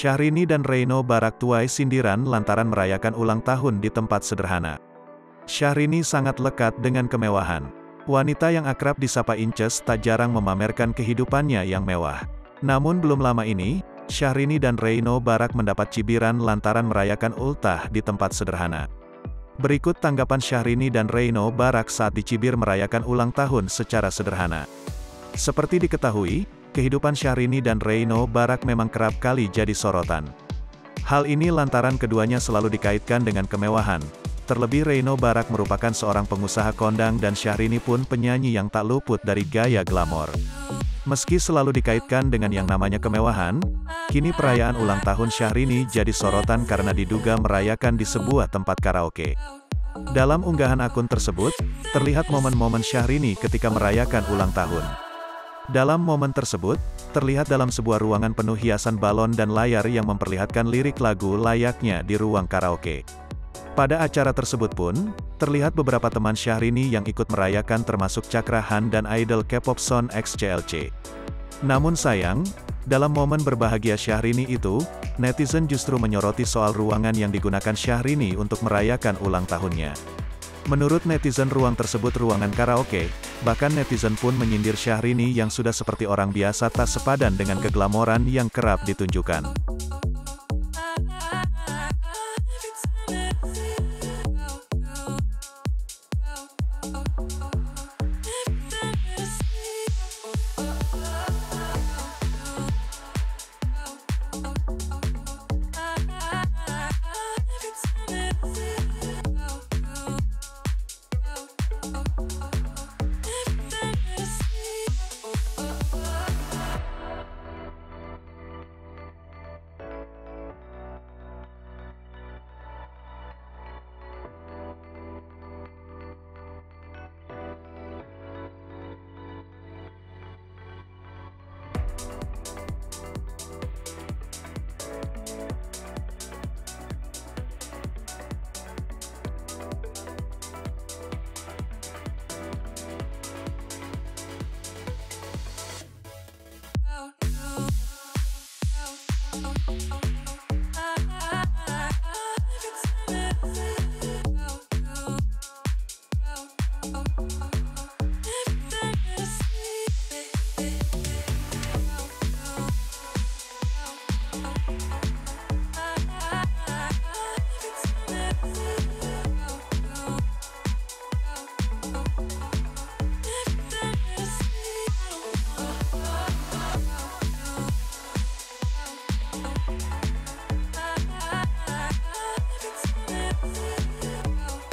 Syahrini dan Reino Barak tuai sindiran lantaran merayakan ulang tahun di tempat sederhana. Syahrini sangat lekat dengan kemewahan. Wanita yang akrab disapa Inces tak jarang memamerkan kehidupannya yang mewah. Namun belum lama ini, Syahrini dan Reino Barak mendapat cibiran lantaran merayakan ultah di tempat sederhana. Berikut tanggapan Syahrini dan Reino Barak saat dicibir merayakan ulang tahun secara sederhana. Seperti diketahui, kehidupan Syahrini dan Reino Barak memang kerap kali jadi sorotan. Hal ini lantaran keduanya selalu dikaitkan dengan kemewahan. Terlebih Reino Barak merupakan seorang pengusaha kondang dan Syahrini pun penyanyi yang tak luput dari gaya glamor. Meski selalu dikaitkan dengan yang namanya kemewahan, kini perayaan ulang tahun Syahrini jadi sorotan karena diduga merayakan di sebuah tempat karaoke. Dalam unggahan akun tersebut, terlihat momen-momen Syahrini ketika merayakan ulang tahun. Dalam momen tersebut, terlihat dalam sebuah ruangan penuh hiasan balon dan layar yang memperlihatkan lirik lagu layaknya di ruang karaoke. Pada acara tersebut pun, terlihat beberapa teman Syahrini yang ikut merayakan termasuk Cakra Khan dan idol K-pop Son X CLC. Namun sayang, dalam momen berbahagia Syahrini itu, netizen justru menyoroti soal ruangan yang digunakan Syahrini untuk merayakan ulang tahunnya. Menurut netizen ruang tersebut ruangan karaoke, bahkan netizen pun menyindir Syahrini yang sudah seperti orang biasa tak sepadan dengan keglamoran yang kerap ditunjukkan.